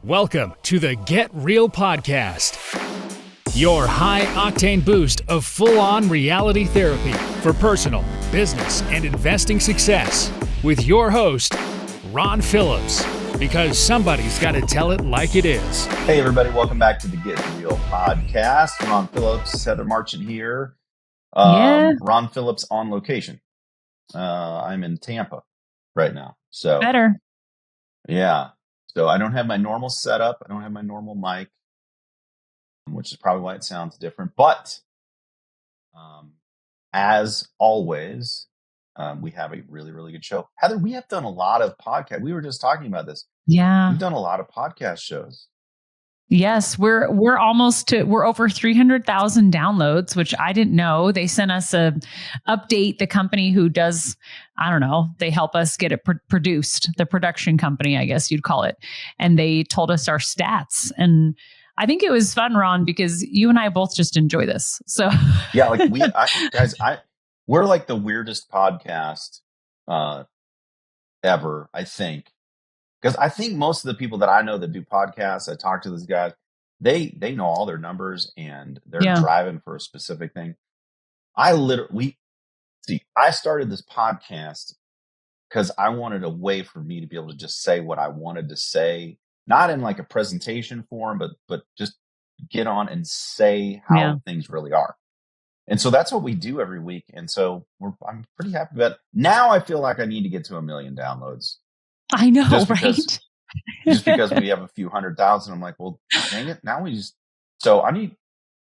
Welcome to the Get Real Podcast, your high-octane boost of full-on reality therapy for personal, business, and investing success with your host, Ron Phillips, because somebody's got to tell it like it is. Hey, everybody. Welcome back to the Get Real Podcast. Ron Phillips, Heather Marchant here. Ron Phillips on location. I'm in Tampa right now. So better. Yeah. So I don't have my normal setup. I don't have my normal mic, which is probably why it sounds different. But as always, we have a really, really good show. Heather, we have done a lot of podcasts. We were just talking about this. Yeah. We've done a lot of podcast shows. Yes, we're over 300,000 downloads, which I didn't know. They sent us a update. The company who does, I don't know, they help us get it produced. The production company, I guess you'd call it. And they told us our stats. And I think it was fun, Ron, because you and I both just enjoy this. So yeah, like we're like the weirdest podcast ever, I think. Because I think most of the people that I know that do podcasts, I talk to these guys, they know all their numbers and they're driving for a specific thing. I started this podcast because I wanted a way for me to be able to just say what I wanted to say, not in like a presentation form, but just get on and say how things really are. And so that's what we do every week. And so I'm pretty happy about it. Now I feel like I need to get to 1 million downloads. I know, right? Just because we have a few 100,000, I'm like, well, dang it. Now so I need,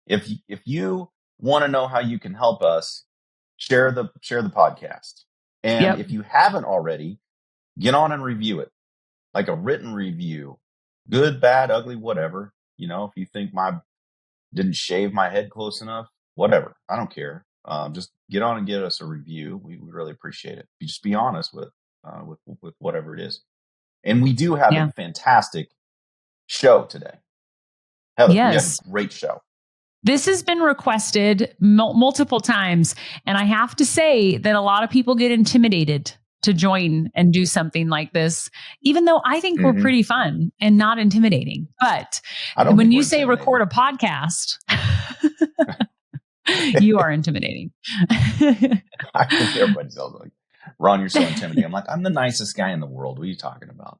if you want to know how you can help us, share the podcast. And if you haven't already, get on and review it, like a written review, good, bad, ugly, whatever. You know, if you think didn't shave my head close enough, whatever, I don't care. Just get on and get us a review. We really appreciate it. You just be honest with whatever it is. And we do have a fantastic show today. Heather, we have a great show. This has been requested multiple times. And I have to say that a lot of people get intimidated to join and do something like this, even though I think we're pretty fun and not intimidating. But when you say record a podcast, you are intimidating. I think everybody tells me, Ron, you're so intimidating. I'm like, I'm the nicest guy in the world. What are you talking about?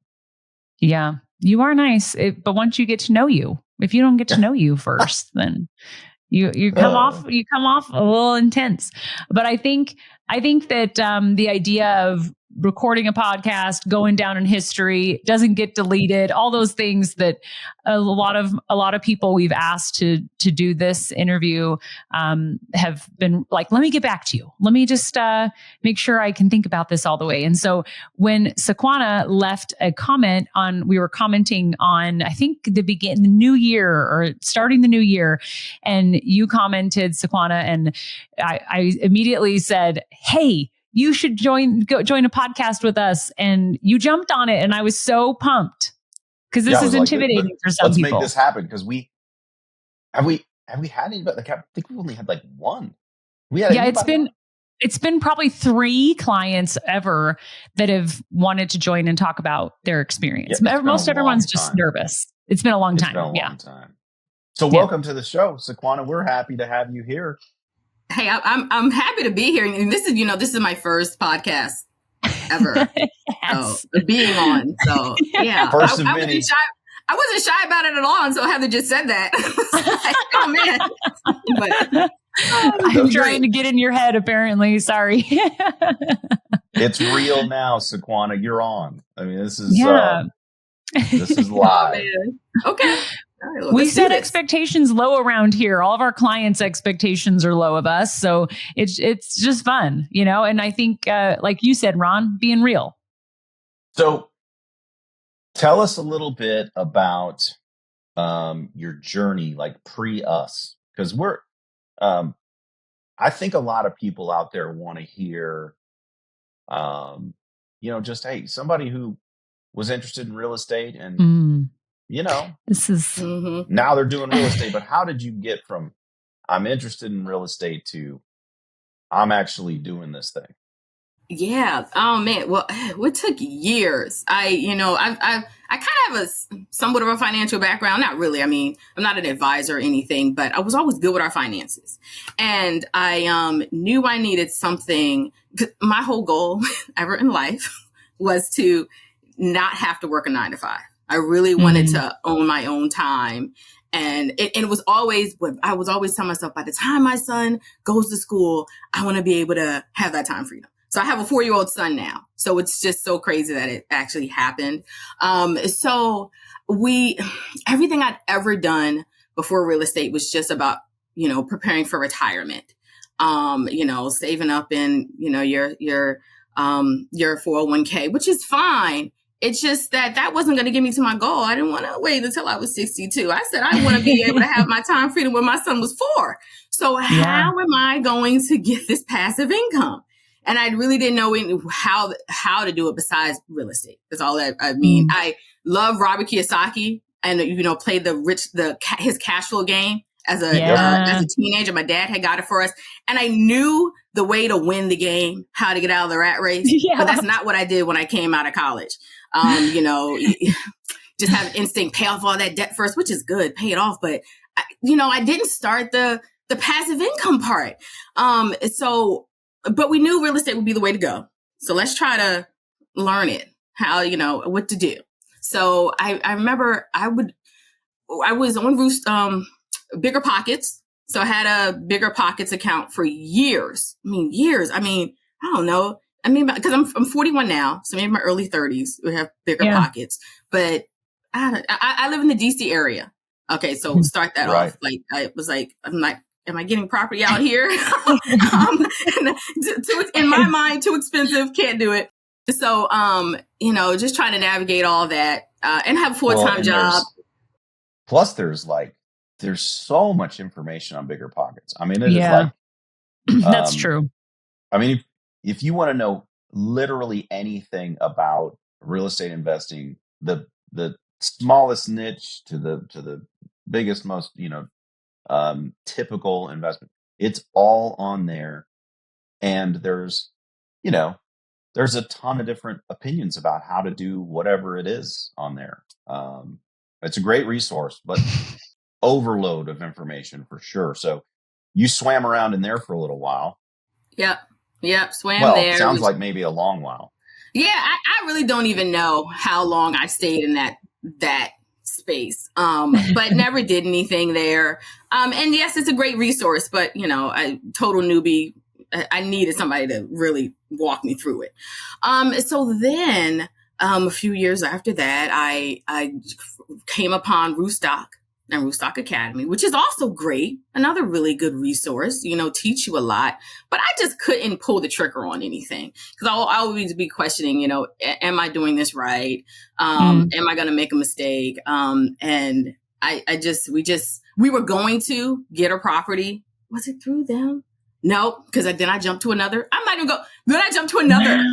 Yeah, you are nice. But once you get to know you, if you don't get to know you first, then you come off a little intense. But I think that the idea of recording a podcast, going down in history, doesn't get deleted, all those things that a lot of people we've asked to do this interview have been like, let me get back to you. Let me just make sure I can think about this all the way. And so when Sequana left a comment we were commenting on, I think the new year or starting the new year, and you commented, Sequana, and I immediately said, hey, you should join a podcast with us. And you jumped on it. And I was so pumped because this is intimidating for some people. Let's make this happen because have we had anybody? Like, I think we only had like one. It's been probably 3 clients ever that have wanted to join and talk about their experience. Most everyone's just nervous. It's been a long time. So welcome to the show, Sequana. We're happy to have you here. Hey, I'm happy to be here. And this is my first podcast ever. Yes. So, being on. So yeah. First of many. I wasn't shy about it at all until Heather just said that. Oh man. I'm trying to get in your head, apparently. Sorry. It's real now, Sequana. You're on. I mean, this is live. Oh, okay. Right, well, we set expectations low around here. All of our clients' expectations are low of us. So it's just fun, you know? And I think, like you said, Ron, being real. So tell us a little bit about your journey, like pre-us, because I think a lot of people out there want to hear, just, hey, somebody who was interested in real estate and, this is now they're doing real estate, but how did you get from I'm interested in real estate to I'm actually doing this thing? Yeah. Oh man. Well, it took years. I kind of have somewhat of a financial background. Not really. I mean, I'm not an advisor or anything, but I was always good with our finances. And I knew I needed something. My whole goal ever in life was to not have to work a 9 to 5. I really wanted to own my own time. And it was always what I was always telling myself, by the time my son goes to school, I want to be able to have that time freedom. So I have a 4-year-old son now. So it's just so crazy that it actually happened. So everything I'd ever done before real estate was just about, preparing for retirement, saving up in, your 401k, which is fine. It's just that wasn't going to get me to my goal. I didn't want to wait until I was 62. I said, I want to be able to have my time freedom when my son was 4. So how am I going to get this passive income? And I really didn't know how to do it besides real estate. That's all I mean. I love Robert Kiyosaki and, played his cash flow game as a teenager. My dad had got it for us. And I knew the way to win the game, how to get out of the rat race. But that's not what I did when I came out of college. Just have instinct, pay off all that debt first, which is good, pay it off. But, I didn't start the passive income part. But we knew real estate would be the way to go. So let's try to learn it, how, what to do. So I remember I was on Bigger Pockets. So I had a Bigger Pockets account for years. I don't know. Because I'm 41 now, so maybe in my early 30s, we have Bigger Pockets. But I live in the DC area. Okay, so start that off. Like I was like, I'm like, am I getting property out here? In my mind, too expensive, can't do it. So, just trying to navigate all that and have a full-time job. Plus, there's so much information on Bigger Pockets. I mean, it is like that's true. I mean, if you want to know literally anything about real estate investing, the smallest niche to the biggest, most typical investment, it's all on there. And there's a ton of different opinions about how to do whatever it is on there. It's a great resource, but overload of information for sure. So you swam around in there for a little while. Yep. Swam there. Well, sounds like maybe a long while. Yeah. I really don't even know how long I stayed in that space. But never did anything there. And yes, it's a great resource, but I total newbie. I needed somebody to really walk me through it. So then, a few years after that, I came upon Roofstock and Roofstock Academy, which is also great. Another really good resource, teach you a lot, but I just couldn't pull the trigger on anything because I'll always be questioning, am I doing this right? Am I going to make a mistake? And we were going to get a property. Was it through them? No, because then I jumped to another. I'm not even go. Then I jumped to another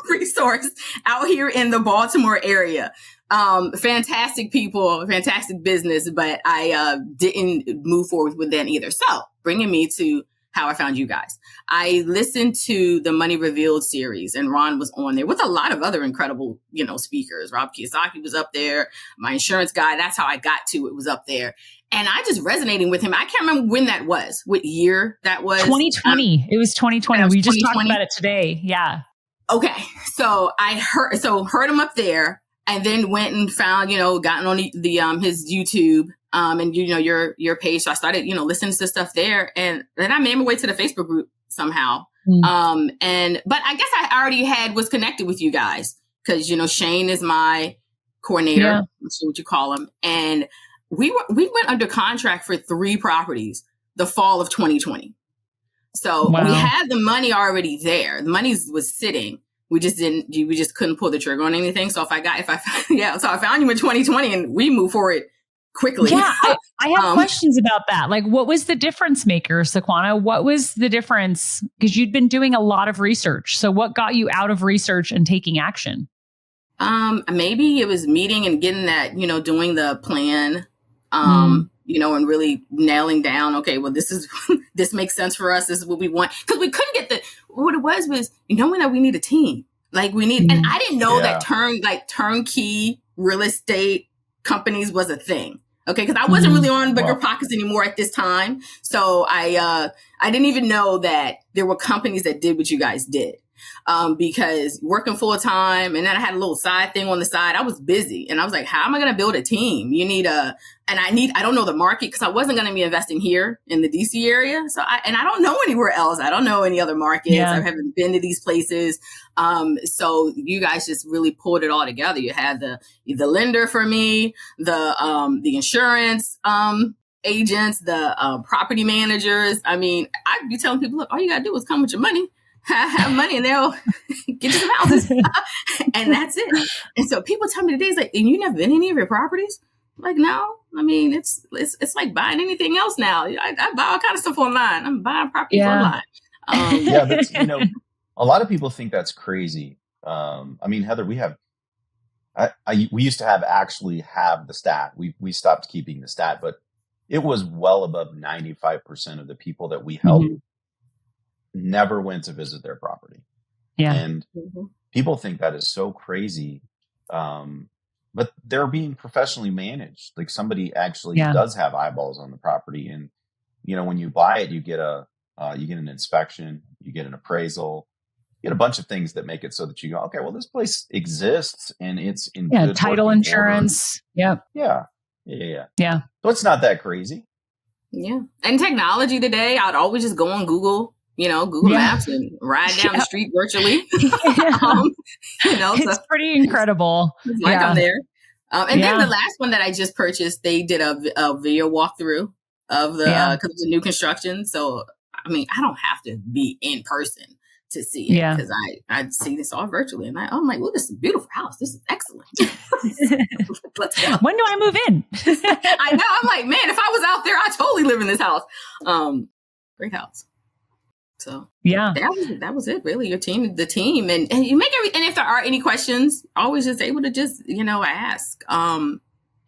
resource out here in the Baltimore area. Fantastic people, fantastic business, but I didn't move forward with that either. So bringing me to how I found you guys. I listened to the Money Revealed series, and Ron was on there with a lot of other incredible, speakers. Rob Kiyosaki was up there. My insurance guy. That's how I got to it. Was up there. And I just resonating with him. I can't remember when that was, what year that was. 2020. It was 2020. We just talked about it today. Yeah. Okay. So I heard him up there and then went and found, gotten on the his YouTube and, your page. So I started, listening to stuff there. And then I made my way to the Facebook group somehow. But I guess I already was connected with you guys because, Shane is my coordinator. Yeah. That's what you call him. And we went under contract for 3 properties the fall of 2020. So we had the money already there. The money was sitting. We just couldn't pull the trigger on anything. So so I found you in 2020 and we moved forward quickly. Yeah. I have questions about that. Like, what was the difference maker, Sequana? What was the difference? Because you'd been doing a lot of research. So what got you out of research and taking action? Maybe it was meeting and getting that, doing the plan, and really nailing down, okay, well, this makes sense for us. This is what we want. Because we couldn't get what it was knowing that we need a team. Like and I didn't know that turnkey real estate companies was a thing. Okay. Because I wasn't really on Bigger Pockets anymore at this time. So I didn't even know that there were companies that did what you guys did. Because working full time, and then I had a little side thing on the side. I was busy, and I was like, how am I going to build a team? I don't know the market, because I wasn't going to be investing here in the DC area. So I don't know anywhere else. I don't know any other markets. I haven't been to these places. So you guys just really pulled it all together. You had the lender for me, the insurance, agents, the property managers. I mean, I'd be telling people, look, all you got to do is come with your money. Have money and they'll get you some houses. And that's it. And so people tell me today, it's like, and you never been in any of your properties? I'm like, no. I mean, it's like buying anything else now. I buy all kind of stuff online. I'm buying properties online. That's, a lot of people think that's crazy. I mean, Heather, we used to actually have the stat. We stopped keeping the stat, but it was well above 95% of the people that we helped never went to visit their property. Yeah. And people think that is so crazy. But they're being professionally managed. Like somebody actually does have eyeballs on the property. And, when you buy it, you get an inspection, you get an appraisal, you get a bunch of things that make it so that you go, okay, well, this place exists and it's in good title insurance. Order. Yeah. So it's not that crazy. Yeah. And technology today, I'd always just go on Google Maps and ride down the street virtually. It's pretty incredible. It's like I'm there. And then the last one that I just purchased, they did a video walkthrough of because it's a new construction. So, I mean, I don't have to be in person to see it because I see this all virtually. And I'm like, well, this is a beautiful house. This is excellent. Let's go. When do I move in? I know. I'm like, man, if I was out there, I'd totally live in this house. Great house. So that was it, really. The team, and you make and if there are any questions, always just able to just ask,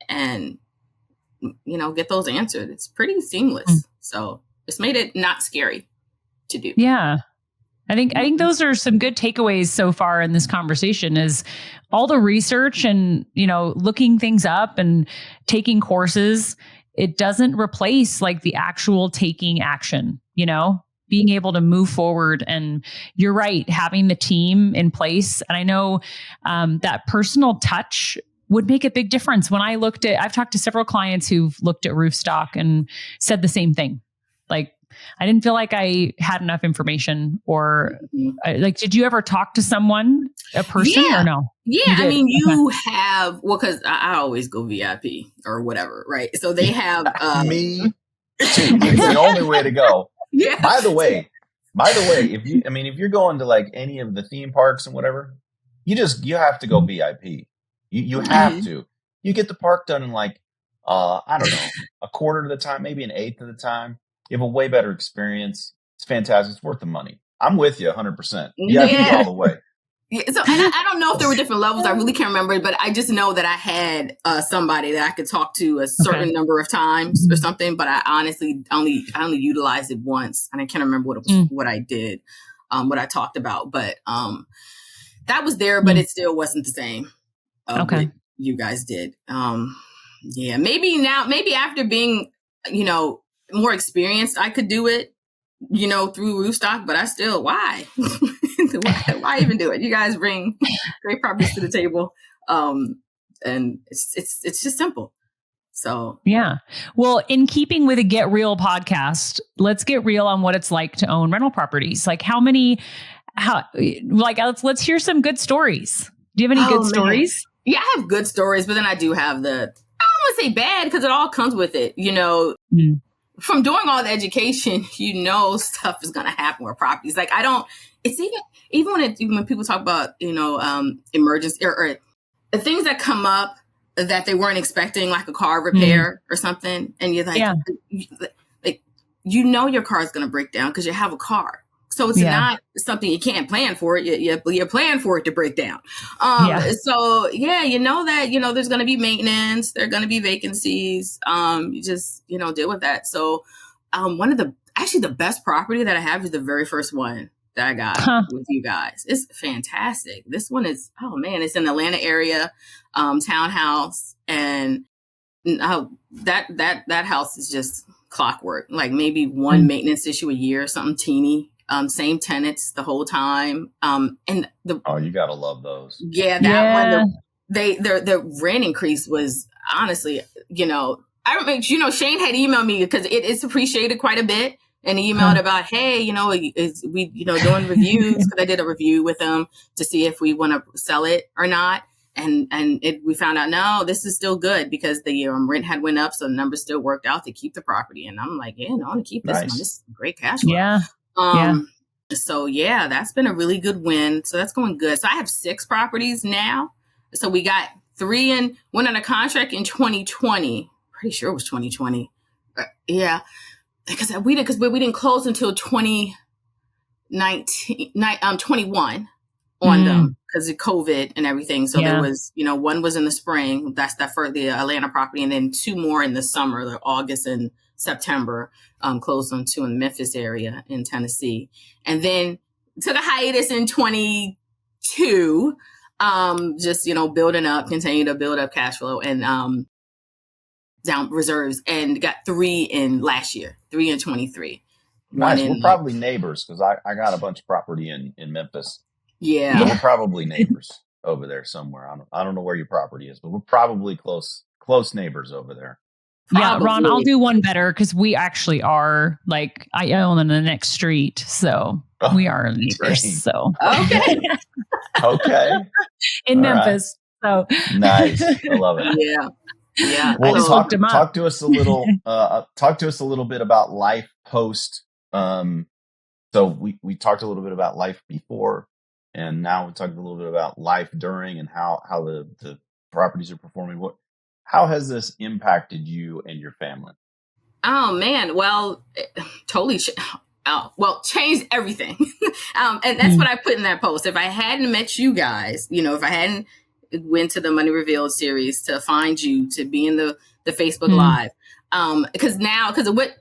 and get those answered. It's pretty seamless. So it's made it not scary to do. Yeah, I think those are some good takeaways so far in this conversation. Is all the research and looking things up and taking courses. It doesn't replace like the actual taking action. Being able to move forward. And you're right, having the team in place. And I know that personal touch would make a big difference. When I've talked to several clients who've looked at Roofstock and said the same thing. Like, I didn't feel like I had enough information or did you ever talk to someone, a person or no? Yeah. I mean, you have, because I always go VIP or whatever, right? So they have me too. It's the only way to go. Yeah. By the way, if you're going to like any of the theme parks and whatever, you have to go VIP. You have to. You get the park done in like, I don't know, a quarter of the time, maybe an eighth of the time. You have a way better experience. It's fantastic. It's worth the money. I'm with you 100%. You have to go all the way. Yeah, so and I don't know if there were different levels. I really can't remember, but I just know that I had somebody that I could talk to a certain number of times or something. But I honestly only utilized it once, and I can't remember what I did, what I talked about. But that was there, but it still wasn't the same. What you guys did. Maybe after being more experienced, I could do it. Through Roofstock, but I still, why? why even do it? You guys bring great properties to the table. And it's just simple. So, yeah. Well, in keeping with a Get Real podcast, let's get real on what it's like to own rental properties. Like let's hear some good stories. Do you have any good stories? Yeah, I have good stories, but then I do have I don't want to say bad because it all comes with it, From doing all the education, stuff is going to happen with properties. Like it's even when people talk about, emergency or the things that come up that they weren't expecting, like a car repair or something. And you're like, your car is going to break down because you have a car. So it's not something you can't plan for. You plan for it to break down. So yeah, you know that, you know, there's going to be maintenance, there are going to be vacancies. You just, you know, deal with that. So actually the best property that I have is the very first one that I got with you guys. It's fantastic. This one is, oh man, it's in the Atlanta area, townhouse, and that house is just clockwork. Like maybe one maintenance issue a year, something teeny. Same tenants the whole time. And you gotta love those. Yeah, that one. The rent increase was honestly, you know, I remember, you know, Shane had emailed me because it's appreciated quite a bit. And he emailed about, hey, you know, we, you know, doing reviews, because I did a review with them to see if we want to sell it or not. And we found out, no, this is still good because the rent had went up. So the numbers still worked out to keep the property. And I'm like, yeah, no, I want to keep this one. This is great cash flow. Yeah. So yeah, that's been a really good win. So that's going good. So I have 6 properties now. So we got 3 and went on a contract in 2020. Pretty sure it was 2020. Yeah. Because we didn't close until 21 on them because of COVID and everything. So there was, you know, one was in the spring. That's that for the Atlanta property. And then 2 more in the summer, like August and September, closed on 2 in the Memphis area in Tennessee. And then took a hiatus in 22, just, you know, continue to build up cash flow and down reserves, and got 3 in last year, 3 in 23. Nice. We're probably neighbors because I got a bunch of property in Memphis. Yeah. We're probably neighbors over there somewhere. I don't know where your property is, but we're probably close neighbors over there. Yeah, Ron, I'll do one better because we actually are, like, I own in the next street, so we are neighbors. So okay, in Memphis. Right. So nice, I love it. Yeah. Well, talk to us a little. Talk to us a little bit about life post. So we talked a little bit about life before, and now we talked a little bit about life during and how the properties are performing. How has this impacted you and your family? Oh man, well, totally. Changed everything. And that's what I put in that post. If I hadn't met you guys, you know, if I hadn't went to the Money Revealed series to find you, to be in the Facebook Live, because what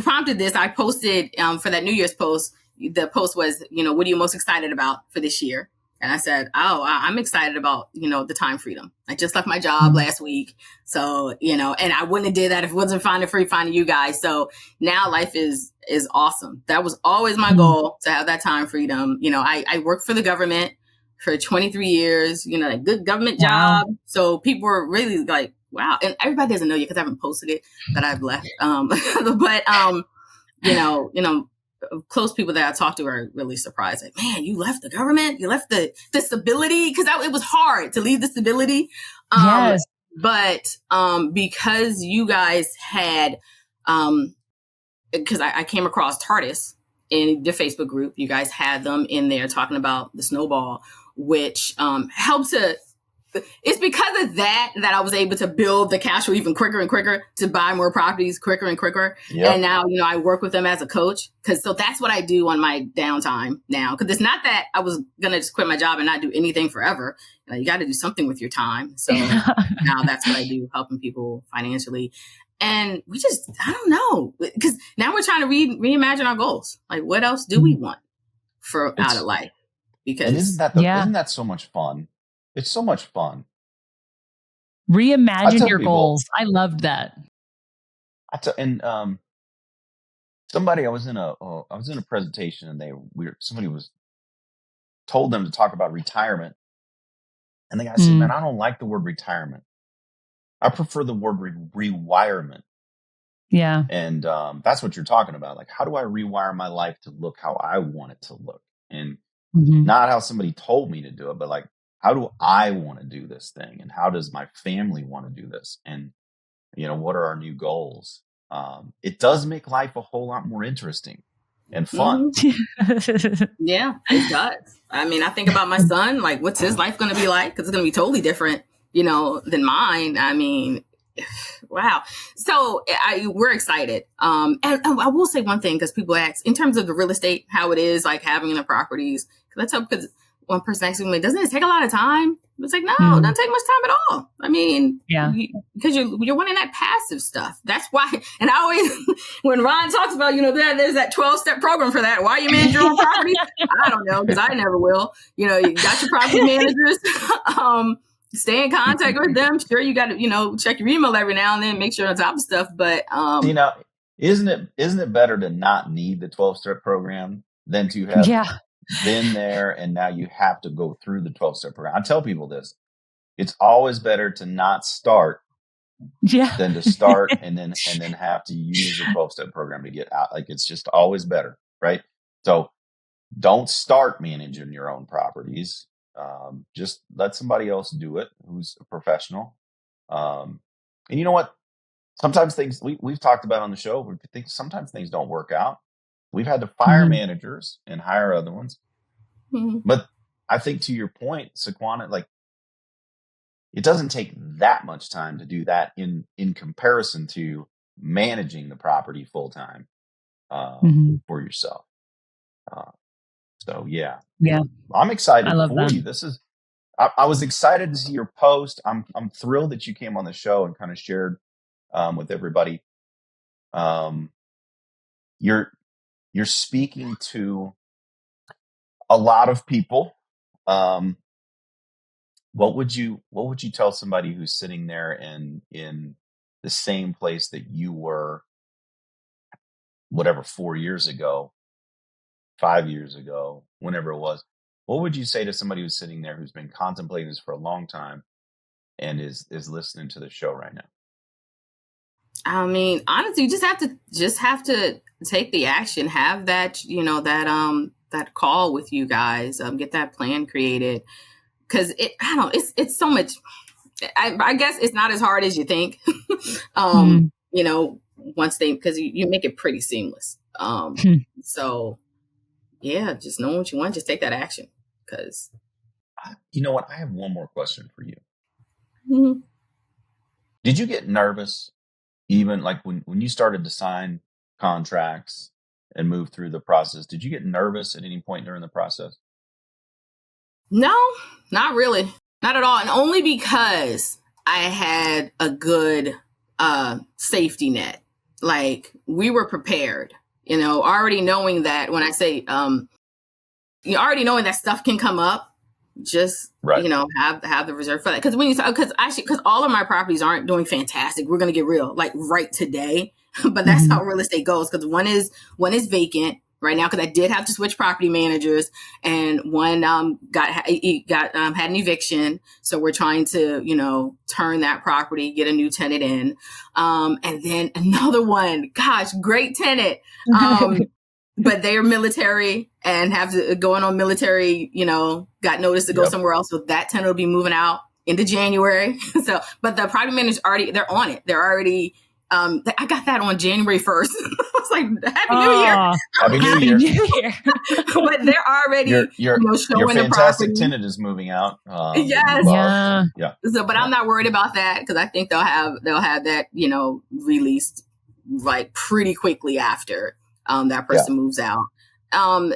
prompted this, I posted for that New Year's post. The post was, you know, what are you most excited about for this year? And I said, I'm excited about, you know, the time freedom. I just left my job last week. So, you know, and I wouldn't have did that if it wasn't finding you guys. So now life is awesome. That was always my goal, to have that time freedom. You know, I worked for the government for 23 years, you know, a good government job. So people were really like, wow. And everybody doesn't know yet because I haven't posted it that I've left. But, you know, close people that I talked to are really surprised. Like, man, you left the government, you left the stability, because it was hard to leave the stability. Yes. But because you guys had, because I came across TARDIS in the Facebook group, you guys had them in there talking about the snowball, which helps to. It's because of that I was able to build the cash flow even quicker and quicker, to buy more properties quicker and quicker. Yep. And now, you know, I work with them as a coach, so that's what I do on my downtime now. Because it's not that I was going to just quit my job and not do anything forever. You know, you got to do something with your time. So now that's what I do, helping people financially. And we just, I don't know, because now we're trying to reimagine our goals. Like, what else do we want out of life? Because isn't that so much fun? It's so much fun. Reimagine your goals. I loved that. Somebody, I was in a presentation, and somebody told them to talk about retirement, and the guy said, "Man, I don't like the word retirement. I prefer the word rewirement." Yeah, and that's what you're talking about. Like, how do I rewire my life to look how I want it to look, and not how somebody told me to do it, but like, how do I want to do this thing? And how does my family want to do this? And, you know, what are our new goals? It does make life a whole lot more interesting and fun. Yeah, it does. I mean, I think about my son, like, what's his life going to be like? Because it's going to be totally different, you know, than mine. I mean, wow. So we're excited. And I will say one thing, because people ask in terms of the real estate, how it is like having the properties. Because one person asked me, doesn't it take a lot of time? It's like, no, it doesn't take much time at all. I mean, because you're wanting that passive stuff. That's why. And I always, when Ron talks about, there's that 12-step program for that. Why you manage your own property? I don't know, because I never will. You got your property managers. Stay in contact with them. Sure, you got to, check your email every now and then, make sure on top of stuff. But isn't it better to not need the 12-step program than to have been there and now you have to go through the 12-step program? I tell people this: it's always better to not start than to start and then have to use the 12-step program to get out. Like, it's just always better, right? So don't start managing your own properties. Just let somebody else do it who's a professional. And you know what? Sometimes things we've talked about on the show, we think sometimes things don't work out. We've had to fire managers and hire other ones. But I think, to your point, Sequana, like, it doesn't take that much time to do that in comparison to managing the property full time for yourself. So I'm excited for you. This is, I was excited to see your post. I'm thrilled that you came on the show and kind of shared with everybody. You're speaking to a lot of people. What would you tell somebody who's sitting there and in the same place that you were, whatever, 4 years ago, 5 years ago, whenever it was? What would you say to somebody who's sitting there who's been contemplating this for a long time and is listening to the show right now? I mean, honestly, you just have to take the action, have that, that call with you guys, get that plan created. Cause it's so much, I guess it's not as hard as you think. Once because you make it pretty seamless. So yeah, just know what you want. Just take that action. Cause you know what? I have one more question for you. Did you get nervous? Even like when you started to sign contracts and move through the process, did you get nervous at any point during the process? No, not really. Not at all. And only because I had a good safety net. Like, we were prepared, already knowing that when I say, already knowing that stuff can come up. Just, have the reserve for that. Because all of my properties aren't doing fantastic. We're going to get real, like right today. But that's how real estate goes. Because one is vacant right now, because I did have to switch property managers, and one had an eviction. So we're trying to, turn that property, get a new tenant in. And then another one, gosh, great tenant. But they're military and have to going on military, got notice to go somewhere else. So that tenant will be moving out into January. But the property managers they're on it. They're already, I got that on January 1st. I was like, Happy New Year. Happy New Year. But they're already, your showing the fantastic property. tenant is moving out. Yes. Yeah. So, but I'm not worried about that, because I think they'll have that, released like pretty quickly after that person moves out.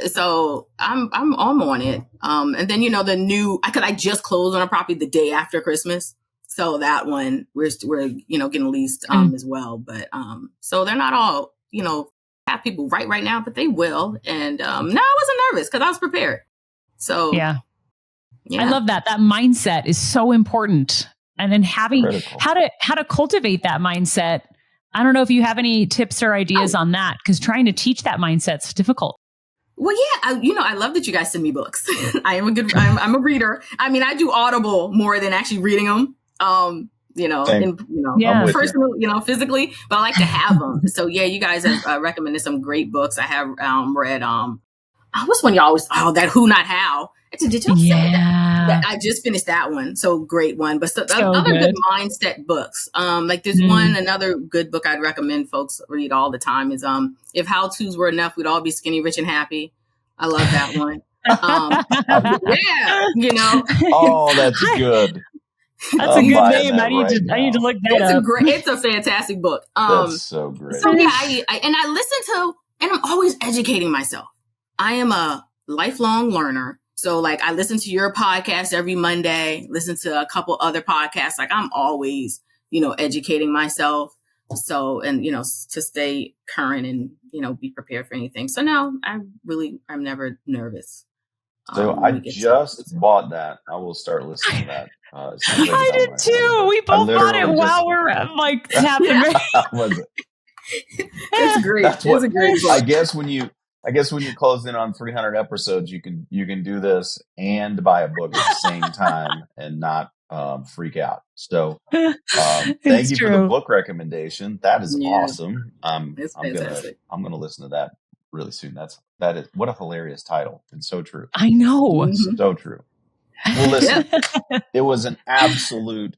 So I'm on it. And then, the new, because I just closed on a property the day after Christmas. So that one we're getting leased as well. But so they're not all, have people right now, but they will. And no, I wasn't nervous because I was prepared. So yeah. I love that. That mindset is so important. And then having how to cultivate that mindset. I don't know if you have any tips or ideas on that, because trying to teach that mindset's difficult. Well, yeah, I love that you guys send me books. I'm a reader. I mean, I do Audible more than actually reading them. Personally, physically, but I like to have them. So yeah, you guys have recommended some great books. I have read what's one y'all always that Who Not How. Did y'all say that? I just finished that one. So great one. But other good mindset books. Like there's another good book I'd recommend folks read all the time is If How-Tos Were Enough, We'd All Be Skinny, Rich, and Happy. I love that one. Oh, that's good. That's a good name. I need to look that up. It's a fantastic book. That's so great. So yeah, I listen to, and I'm always educating myself. I am a lifelong learner. So like I listen to your podcast every Monday, listen to a couple other podcasts. Like I'm always, educating myself. So, and, to stay current and, be prepared for anything. So now I'm never nervous. So I just bought that. I will start listening to that. I did too. We both bought it while we're like tapping. Was it? It's great. It's a great book. I guess when you close in on 300 episodes, you can do this and buy a book at the same time and not freak out. So thank you for the book recommendation. That is awesome. I'm gonna listen to that really soon. That is what a hilarious title and so true. I know. So true. Well, listen, it was an absolute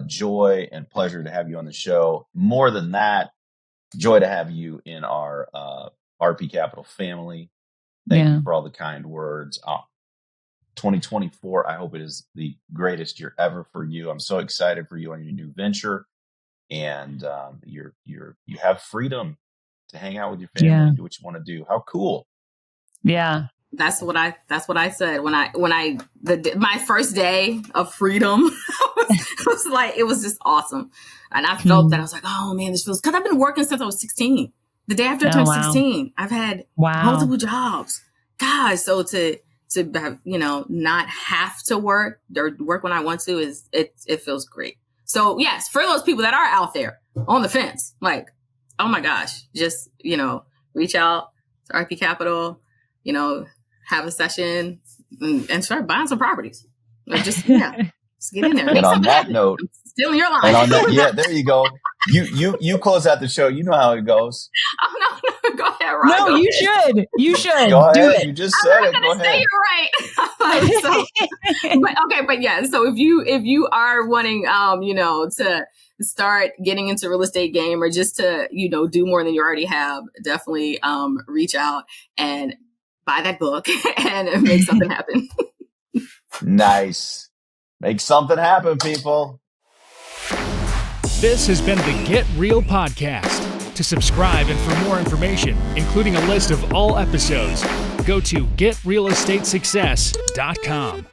joy and pleasure to have you on the show. More than that, joy to have you in our RP Capital family. Thank you for all the kind words. 2024, I hope it is the greatest year ever for you. I'm so excited for you on your new venture, and you have freedom to hang out with your family and do what you want to do. How cool! Yeah, that's what I said when my first day of freedom it was just awesome, and I felt that I was like, oh man, this feels, because I've been working since I was 16. The day after I turned 16, I've had multiple jobs, guys. So to have, not have to work or work when I want to it feels great. So yes, for those people that are out there on the fence, like, oh my gosh, just, reach out to RP Capital, have a session and start buying some properties. Or just get in there. And on that note, I'm stealing your line. And on that, there you go. You close out the show. You know how it goes. Oh no, go ahead, Ron. No, you should. You should. Go ahead. Do it. You just said it. Go ahead. You're right. But yeah. So if you are wanting, to start getting into real estate game, or just to, do more than you already have, definitely reach out and buy that book and make something happen. Nice. Make something happen, people. This has been the Get Real Podcast. To subscribe and for more information, including a list of all episodes, go to getrealestatesuccess.com.